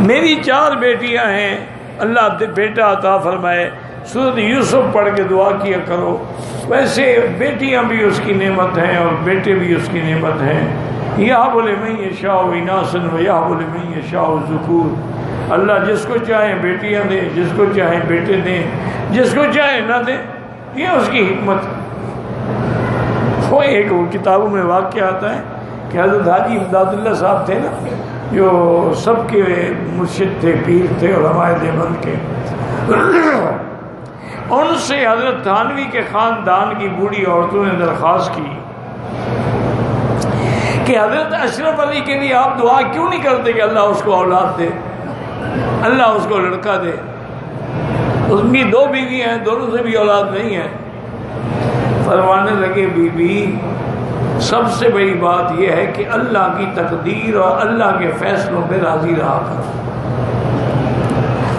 میری 4 بیٹیاں ہیں، اللہ بیٹا عطا فرمائے۔ سورۃ یوسف پڑھ کے دعا کیا کرو۔ ویسے بیٹیاں بھی اس کی نعمت ہیں اور بیٹے بھی اس کی نعمت ہیں۔ یہب لمن یشاء اناثا ویہب لمن یشاء الذکور۔ اللہ جس کو چاہے بیٹیاں دیں، جس کو چاہے بیٹے دیں، جس کو چاہے نہ دیں، یہ اس کی حکمت ہے۔ وہ ایک کتابوں میں واقعہ آتا ہے کہ حضرت حاجی امداد اللہ صاحب تھے نا، جو سب کے مرشد تھے، پیر تھے علماء دیوبند کے، ان سے حضرت تھانوی کے خاندان کی بوڑھی عورتوں نے درخواست کی کہ حضرت اشرف علی کے لیے آپ دعا کیوں نہیں کرتے کہ اللہ اس کو اولاد دے، اللہ اس کو لڑکا دے۔ اس کی 2 بیوی ہیں، دونوں سے بھی اولاد نہیں ہے۔ فرمانے لگے بی بی سب سے بڑی بات یہ ہے کہ اللہ کی تقدیر اور اللہ کے فیصلوں پہ راضی رہا کرو۔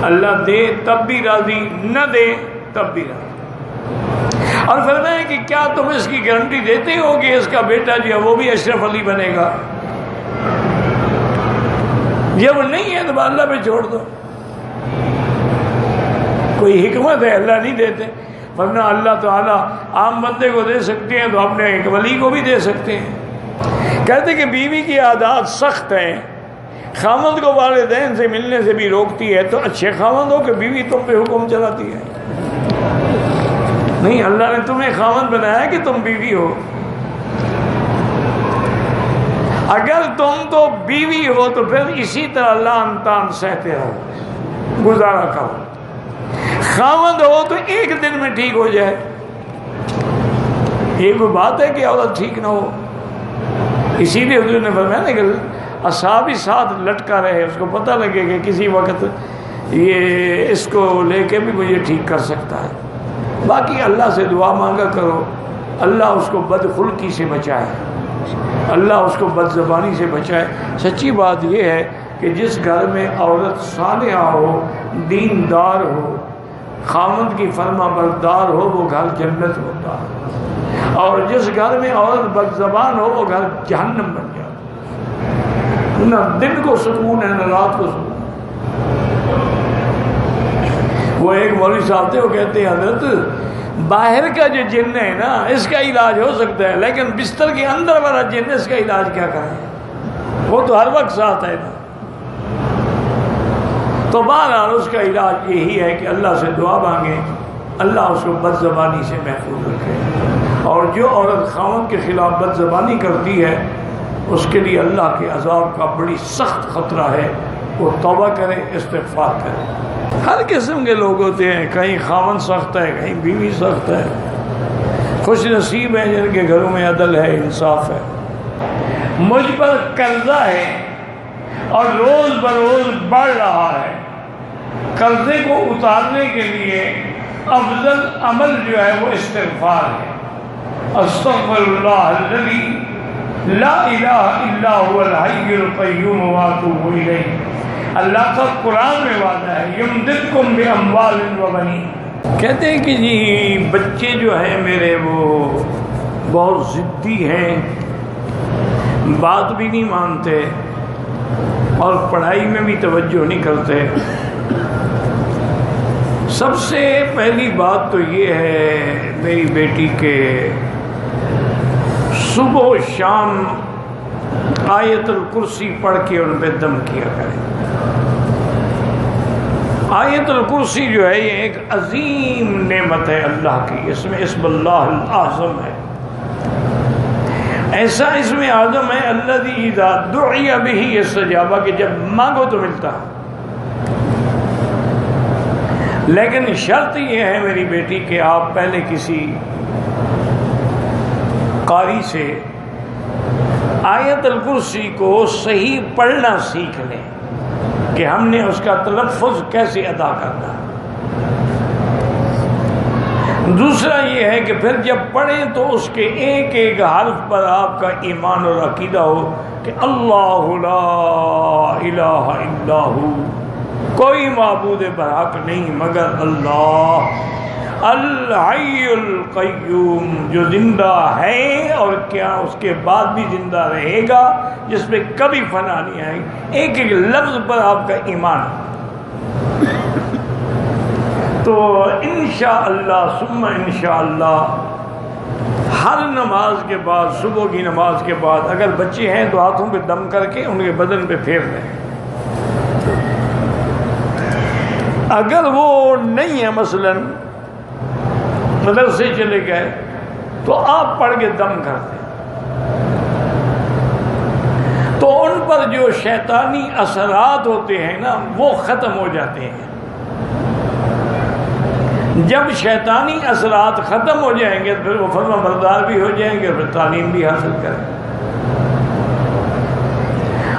اللہ دے تب بھی راضی، نہ دے تب بھی راضی۔ اور فرمایا کہ کیا تم اس کی گارنٹی دیتے ہو کہ اس کا بیٹا جو ہے وہ بھی اشرف علی بنے گا؟ جب نہیں ہے تو اللہ پہ چھوڑ دو، کوئی حکمت ہے، اللہ نہیں دیتے۔ ورنہ اللہ تعالیٰ عام بندے کو دے سکتے ہیں تو اپنے ایک ولی کو بھی دے سکتے ہیں۔ کہتے کہ بیوی کی عادات سخت ہیں، خاوند کو والدین سے ملنے سے بھی روکتی ہے، تو اچھے خاوند ہو کہ بیوی تم پہ حکم چلاتی ہے؟ نہیں، اللہ نے تمہیں خاوند بنایا کہ تم بیوی ہو۔ اگر تم تو بیوی ہو تو پھر اسی طرح لعن تان سہتے رہو، گزارا کرو۔ خاوند ہو تو ایک دن میں ٹھیک ہو جائے، یہ کوئی بات ہے کہ عورت ٹھیک نہ ہو؟ اسی لیے حضور نے فرمایا نا کہ اصحابی ساتھ لٹکا رہے، اس کو پتہ لگے کہ کسی وقت یہ اس کو لے کے بھی مجھے ٹھیک کر سکتا ہے۔ باقی اللہ سے دعا مانگا کرو، اللہ اس کو بدخلقی سے بچائے، اللہ اس کو بد زبانی سے بچائے۔ سچی بات یہ ہے کہ جس گھر میں عورت صالحہ ہو، دیندار ہو، خاوند کی فرما بردار ہو، وہ گھر جنت ہوتا ہے، اور جس گھر میں عورت بد زبان ہو وہ گھر جہنم بن جاتا ہے۔ نہ دن کو سکون ہے نہ رات کو سکون۔ وہ ایک مولوی صاحب تھے، وہ کہتے ہیں حضرت باہر کا جو جن ہے نا اس کا علاج ہو سکتا ہے، لیکن بستر کے اندر والا جن اس کا علاج کیا کریں؟ وہ تو ہر وقت ساتھ ہے نا۔ تو بہرحال اس کا علاج یہی ہے کہ اللہ سے دعا مانگیں، اللہ اس کو بد زبانی سے محفوظ رکھے۔ اور جو عورت خاوند کے خلاف بد زبانی کرتی ہے اس کے لیے اللہ کے عذاب کا بڑی سخت خطرہ ہے، وہ توبہ کرے، استغفار کرے۔ ہر قسم کے لوگ ہوتے ہیں، کہیں خاوند سخت ہے، کہیں بیوی سخت ہے۔ خوش نصیب ہیں جن کے گھروں میں عدل ہے، انصاف ہے۔ مجھ پر قرضہ ہے اور روز بروز بڑھ رہا ہے، قرضے کو اتارنے کے لیے افضل عمل جو ہے وہ استغفار ہے۔ استغفر اللہ الذی لا الہ الا هو الحی القیوم واتوب الیہ۔ اللہ کا قرآن میں وعدہ ہے یمددکم باموال وبنین۔ کہتے ہیں کہ جی بچے جو ہیں میرے وہ بہت ضدی ہیں، بات بھی نہیں مانتے اور پڑھائی میں بھی توجہ نہیں کرتے۔ سب سے پہلی بات تو یہ ہے میری بیٹی کے صبح و شام آیت الکرسی پڑھ کے ان پہ دم کیا کریں۔ آیت الکرسی جو ہے یہ ایک عظیم نعمت ہے اللہ کی، اس میں اسم اللہ الاعظم ہے، ایسا اسم اعظم ہے الذی اذا دعی بہ استجاب، کہ جب مانگو تو ملتا ہے۔ لیکن شرط یہ ہے میری بیٹی کہ آپ پہلے کسی قاری سے آیت الکرسی کو صحیح پڑھنا سیکھ لیں کہ ہم نے اس کا تلفظ کیسے ادا کرنا۔ دوسرا یہ ہے کہ پھر جب پڑھیں تو اس کے ایک ایک حرف پر آپ کا ایمان اور عقیدہ ہو کہ اللہ لا الہ الا ہو، کوئی معبود برحق نہیں مگر اللہ، الحی القیوم، جو زندہ ہے اور کیا اس کے بعد بھی زندہ رہے گا، جس پہ کبھی فنا نہیں آئے گی، ایک ایک لفظ پر آپ کا ایمان۔ تو انشاءاللہ ثم انشاءاللہ ہر نماز کے بعد، صبح کی نماز کے بعد اگر بچے ہیں تو ہاتھوں پہ دم کر کے ان کے بدن پہ پھیر دیں۔ اگر وہ نہیں ہے، مثلا مدرسے چلے گئے، تو آپ پڑھ کے دم کر دیں، تو ان پر جو شیطانی اثرات ہوتے ہیں نا وہ ختم ہو جاتے ہیں۔ جب شیطانی اثرات ختم ہو جائیں گے پھر وہ فرما بردار بھی ہو جائیں گے اور پھر تعلیم بھی حاصل کریں گے۔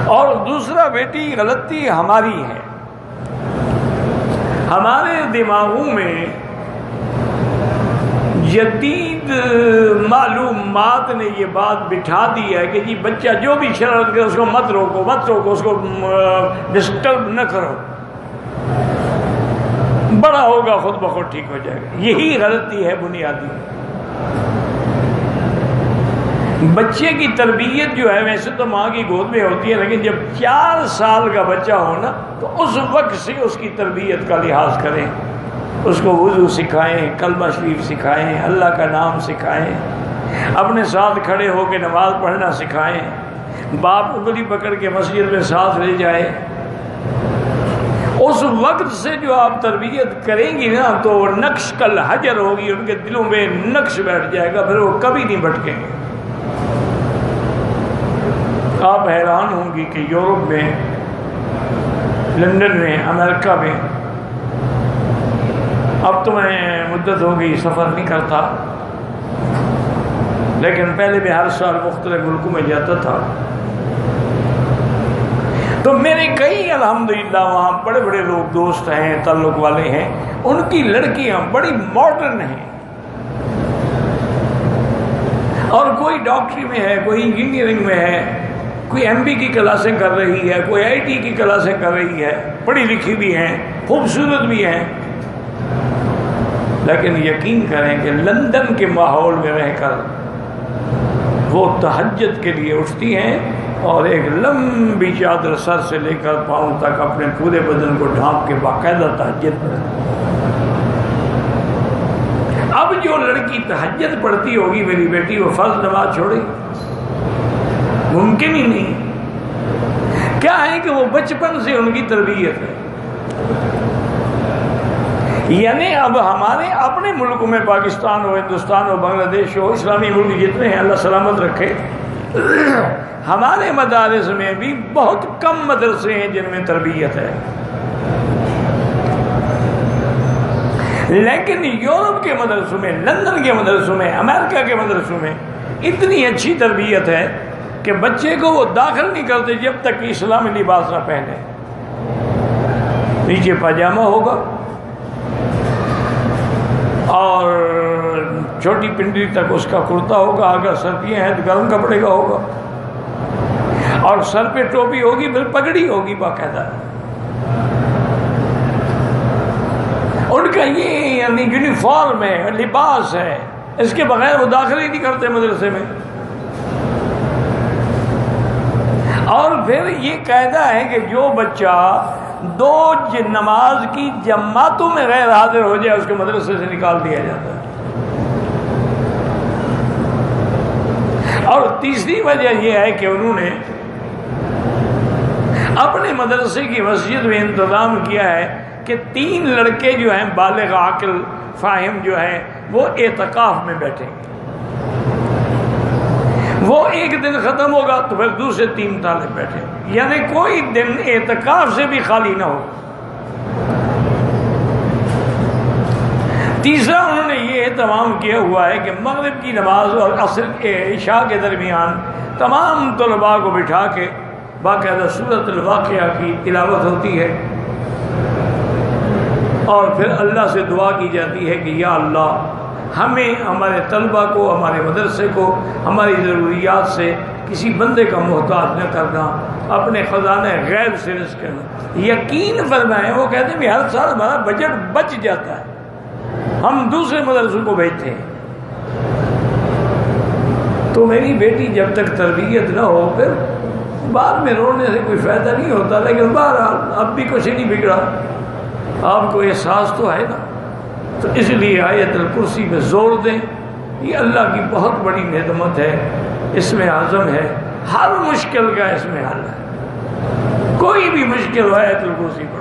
اور دوسرا بیٹی غلطی ہماری ہے، ہمارے دماغوں میں جدید معلومات نے یہ بات بٹھا دی ہے کہ جی بچہ جو بھی شرارت کرے اس کو مت روکو، مت روکو، اس کو ڈسٹرب نہ کرو، بڑا ہوگا خود بخود ٹھیک ہو جائے گا۔ یہی غلطی ہے بنیادی۔ بچے کی تربیت جو ہے ویسے تو ماں کی گود میں ہوتی ہے، لیکن جب 4 سال کا بچہ ہو نا تو اس وقت سے اس کی تربیت کا لحاظ کریں، اس کو وضو سکھائیں، کلمہ شریف سکھائیں، اللہ کا نام سکھائیں، اپنے ساتھ کھڑے ہو کے نماز پڑھنا سکھائیں، باپ انگلی پکڑ کے مسجد میں ساتھ لے جائیں۔ اس وقت سے جو آپ تربیت کریں گی نا تو نقش کل حجر ہوگی، ان کے دلوں میں نقش بیٹھ جائے گا، پھر وہ کبھی نہیں بھٹکیں گے۔ آپ حیران ہوں گی کہ یورپ میں، لندن میں، امریکہ میں، اب تو میں مدت ہو گئی سفر نہیں کرتا، لیکن پہلے میں ہر سال مختلف ملکوں میں جاتا تھا، تو میرے کئی الحمدللہ وہاں بڑے بڑے لوگ دوست ہیں، تعلق والے ہیں، ان کی لڑکیاں بڑی ماڈرن ہیں، اور کوئی ڈاکٹری میں ہے، کوئی انجینئرنگ میں ہے، کوئی ایم بی کی کلاسیں کر رہی ہے، کوئی آئی ٹی کی کلاسیں کر رہی ہے، پڑھی لکھی بھی ہیں، خوبصورت بھی ہیں، لیکن یقین کریں کہ لندن کے ماحول میں رہ کر وہ تہجد کے لیے اٹھتی ہیں اور ایک لمبی چادر سر سے لے کر پاؤں تک اپنے پورے بدن کو ڈھانپ کے باقاعدہ تہجد پڑھتی۔ اب جو لڑکی تہجد پڑھتی ہوگی میری بیٹی، وہ فرض نماز چھوڑے گی؟ ممکن ہی نہیں۔ کیا ہے کہ وہ بچپن سے ان کی تربیت ہے۔ یعنی اب ہمارے اپنے ملک میں، پاکستان ہو، ہندوستان ہو، بنگلہ دیش ہو، اسلامی ملک جتنے ہیں اللہ سلامت رکھے، ہمارے مدارس میں بھی بہت کم مدرسے ہیں جن میں تربیت ہے، لیکن یورپ کے مدرسوں میں، لندن کے مدرسوں میں، امریکہ کے مدرسوں میں اتنی اچھی تربیت ہے کہ بچے کو وہ داخل نہیں کرتے جب تک کہ اسلامی لباس نہ پہنے۔ نیچے پاجامہ ہوگا اور چھوٹی پنڈلی تک اس کا کرتا ہوگا، اگر سردیاں ہیں تو گرم کپڑے کا ہوگا، اور سر پہ ٹوپی ہوگی، پھر پگڑی ہوگی باقاعدہ۔ ان کا یہ یعنی یونیفارم ہے، لباس ہے، اس کے بغیر وہ داخل ہی نہیں کرتے مدرسے میں۔ اور پھر یہ قاعدہ ہے کہ جو بچہ 2 نماز کی جماعتوں میں غیر حاضر ہو جائے اس کو مدرسے سے نکال دیا جاتا ہے۔ اور تیسری وجہ یہ ہے کہ انہوں نے اپنے مدرسے کی مسجد میں انتظام کیا ہے کہ 3 لڑکے جو ہیں بالغ عاقل فاہم جو ہیں وہ اعتکاف میں بیٹھیں گے۔ وہ ایک دن ختم ہوگا تو پھر دوسرے 3 طالب بیٹھیں، یعنی کوئی دن اعتکاف سے بھی خالی نہ ہو۔ تیسرا انہوں نے یہ اہتمام کیا ہوا ہے کہ مغرب کی نماز اور عصر کے عشاء کے درمیان تمام طلباء کو بٹھا کے باقاعدہ سورۃ الواقعہ کی تلاوت ہوتی ہے، اور پھر اللہ سے دعا کی جاتی ہے کہ یا اللہ ہمیں، ہمارے طلباء کو، ہمارے مدرسے کو، ہماری ضروریات سے کسی بندے کا محتاج نہ کرنا، اپنے خزانہ غیب سے رزق کرنا۔ یقین فرمائیں وہ کہتے ہیں کہ ہر سال ہمارا بجٹ بچ جاتا ہے، ہم دوسرے مدرسوں کو بھیجتے ہیں. تو میری بیٹی جب تک تربیت نہ ہو پھر بعد میں رونے سے کوئی فائدہ نہیں ہوتا. لیکن بہرحال اب بھی کچھ نہیں بگڑا, آپ کو احساس تو ہے نا. تو اس لیے آیت الکرسی میں زور دیں, یہ اللہ کی بہت بڑی نعمت ہے, اس میں عزم ہے, ہر مشکل کا اس میں حل ہے. کوئی بھی مشکل ہو آیت الکرسی پڑھو.